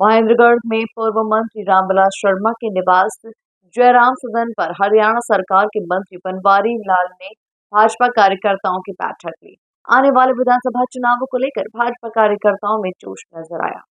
महेंद्रगढ़ में पूर्व मंत्री रामविलास शर्मा के निवास जयराम सदन पर हरियाणा सरकार के मंत्री बनवारी लाल ने भाजपा कार्यकर्ताओं की बैठक ली। आने वाले विधानसभा चुनावों को लेकर भाजपा कार्यकर्ताओं में जोश नजर आया।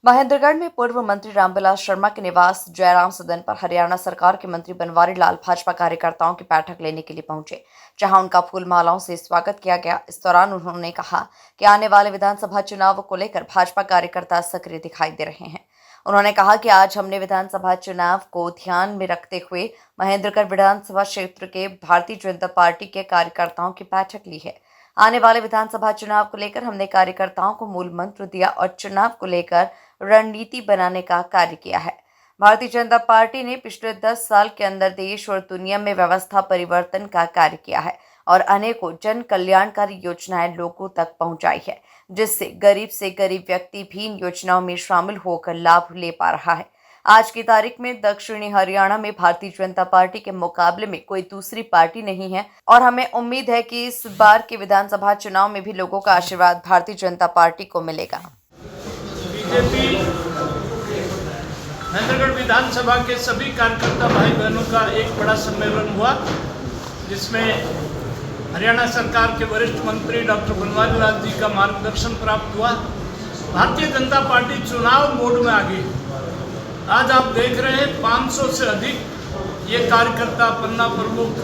महेंद्रगढ़ में पूर्व मंत्री रामविलास शर्मा के निवास जयराम सदन पर हरियाणा सरकार के मंत्री बनवारी लाल भाजपा कार्यकर्ताओं की बैठक लेने के लिए पहुंचे, जहां उनका फूल मालाओं से स्वागत किया गया। इस दौरान उन्होंने कहा कि आने वाले विधानसभा चुनावों को लेकर भाजपा कार्यकर्ता सक्रिय दिखाई दे रहे हैं। उन्होंने कहा कि आज हमने विधानसभा चुनाव को ध्यान में रखते हुए महेंद्रगढ़ विधानसभा क्षेत्र के भारतीय जनता पार्टी के कार्यकर्ताओं की बैठक ली है। आने वाले विधानसभा चुनाव को लेकर हमने कार्यकर्ताओं को मूल मंत्र दिया और चुनाव को लेकर रणनीति बनाने का कार्य किया है। भारतीय जनता पार्टी ने पिछले 10 साल के अंदर देश और दुनिया में व्यवस्था परिवर्तन का कार्य किया है और अनेकों जन कल्याणकारी योजनाएं लोगों तक पहुंचाई है, जिससे गरीब से गरीब व्यक्ति भी इन योजनाओं में शामिल होकर लाभ ले पा रहा है। आज की तारीख में दक्षिणी हरियाणा में भारतीय जनता पार्टी के मुकाबले में कोई दूसरी पार्टी नहीं है और हमें उम्मीद है कि इस बार के विधानसभा चुनाव में भी लोगों का आशीर्वाद भारतीय जनता पार्टी को मिलेगा। बीजेपी महेंद्रगढ़ विधानसभा के सभी कार्यकर्ता भाई बहनों का एक बड़ा सम्मेलन हुआ, जिसमें हरियाणा सरकार के वरिष्ठ मंत्री डॉक्टर बनवारी लाल जी का मार्गदर्शन प्राप्त हुआ। भारतीय जनता पार्टी चुनाव मोड में आ गई। आज आप देख रहे हैं 500 से अधिक ये कार्यकर्ता, पन्ना प्रमुख,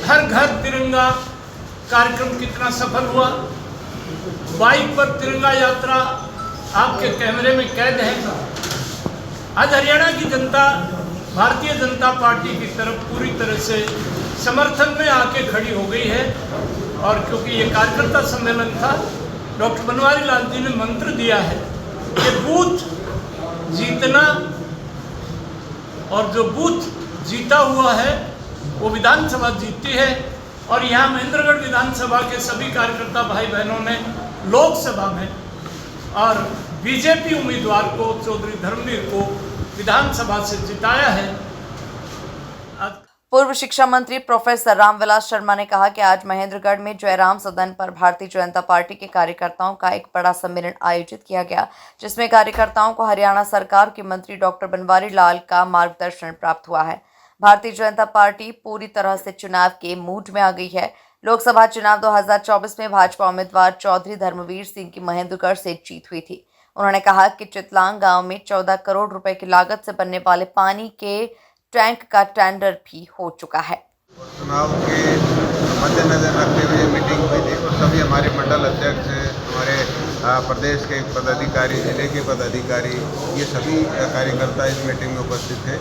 हर घर तिरंगा कार्यक्रम कितना सफल हुआ। बाइक पर तिरंगा यात्रा आपके कैमरे में कैद है। आज हरियाणा की जनता भारतीय जनता पार्टी की तरफ पूरी तरह से समर्थन में आके खड़ी हो गई है। और क्योंकि ये कार्यकर्ता सम्मेलन था, डॉक्टर बनवारी लाल जी ने मंत्र दिया है कि बूथ जीतना, और जो बूथ जीता हुआ है वो विधानसभा जीतती है। और यहाँ महेंद्रगढ़ विधानसभा के सभी कार्यकर्ता भाई बहनों ने लोकसभा में और बीजेपी उम्मीदवार को, चौधरी धर्मवीर को, विधानसभा से जिताया है। पूर्व शिक्षा मंत्री प्रोफेसर रामविलास शर्मा ने कहा कि आज महेंद्रगढ़ में जयराम सदन पर भारतीय जनता पार्टी के कार्यकर्ताओं का एक बड़ा सम्मेलन आयोजित किया गया, जिसमें कार्यकर्ताओं को हरियाणा सरकार के मंत्री डॉक्टर बनवारी लाल का मार्गदर्शन प्राप्त हुआ है। भारतीय जनता पार्टी पूरी तरह से चुनाव के मूड में आ गई है। लोकसभा चुनाव 2024 में भाजपा उम्मीदवार चौधरी धर्मवीर सिंह की महेंद्रगढ़ से जीत हुई थी। उन्होंने कहा कि चितलांग गांव में 14 करोड़ रुपए की लागत से बनने वाले पानी के टैंक का टेंडर भी हो चुका है। चुनाव के मद्देनजर रखते हुए मीटिंग हुई थी और सभी हमारे मंडल अध्यक्ष, हमारे प्रदेश के पदाधिकारी, जिले के पदाधिकारी, ये सभी कार्यकर्ता इस मीटिंग में उपस्थित थे।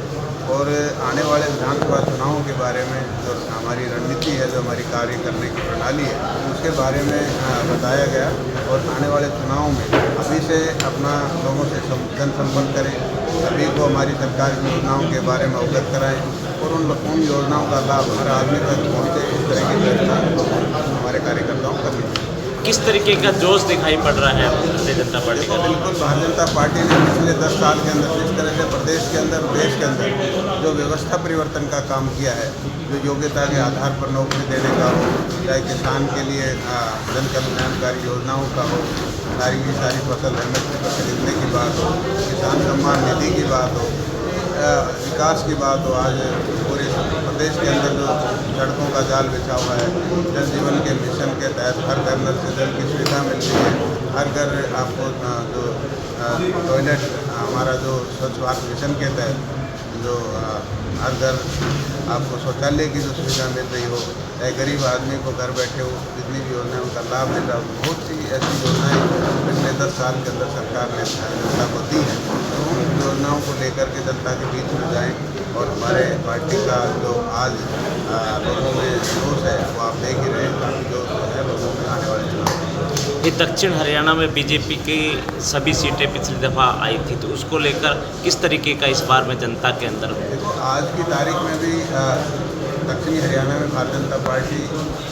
और आने वाले विधानसभा चुनावों के बारे में जो हमारी रणनीति है, जो हमारी कार्य करने की प्रणाली है, उसके बारे में बताया गया। और आने वाले चुनाव में अभी से अपना लोगों से जनसंपर्क करें, सभी को हमारी सरकार की योजनाओं के बारे में अवगत कराएं और उन योजनाओं का लाभ हर आदमी तक पहुँचे, इस तरह की व्यवस्था हमारे कार्यकर्ताओं का भी। किस तरीके का जोश दिखाई पड़ रहा है भारतीय जनता पार्टी का? बिल्कुल, भारतीय जनता पार्टी ने पिछले 10 साल के अंदर जिस तरह से प्रदेश के अंदर, देश के अंदर जो व्यवस्था परिवर्तन का काम किया है, जो योग्यता के आधार पर नौकरी देने का हो, चाहे किसान के लिए जन कल्याणकारी योजनाओं का हो, सारी की सारी फसल एमएसपी पर खरीदने की बात हो, किसान सम्मान निधि की बात हो, विकास की बात हो। आज पूरे प्रदेश के अंदर जो सड़कों का जाल बिछा हुआ है, जल जीवन के मिशन के तहत हर घर नल से जल की सुविधा मिलती है। हर घर आपको जो टॉयलेट, हमारा जो स्वच्छ भारत मिशन के तहत जो हर घर आपको शौचालय की जो सुविधा मिल रही हो, चाहे गरीब आदमी को घर बैठे हो जितनी भी योजनाएं उनका लाभ मिल रहा हो, बहुत सी ऐसी योजनाएं पिछले 10 साल के अंदर सरकार ने जनता को दी है। तो उन योजनाओं को लेकर के जनता के बीच में जाएँ और हमारे पार्टी का जो आज लोगों में जोश है वो आप देख ही रहे हैं, जो है लोगों में आने वाले चुनाव। ये दक्षिण हरियाणा में बीजेपी की सभी सीटें पिछली दफ़ा आई थी, तो उसको लेकर किस तरीके का इस बार में जनता के अंदर? आज की तारीख में भी दक्षिणी हरियाणा में भारतीय जनता पार्टी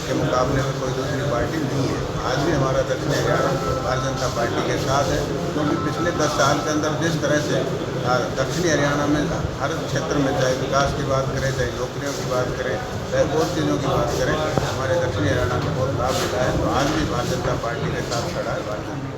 के मुकाबले में कोई दूसरी पार्टी नहीं है। आज भी हमारा दक्षिणी हरियाणा भारतीय जनता पार्टी के साथ है, क्योंकि पिछले 10 साल के अंदर जिस तरह से दक्षिणी हरियाणा में हर क्षेत्र में, चाहे विकास की बात करें, चाहे नौकरियों की बात करें, चाहे बहुत चीज़ों की बात करें, हमारे दक्षिणी हरियाणा को बहुत लाभ मिला है। तो आज भी भारतीय जनता पार्टी के साथ खड़ा है भारतीय।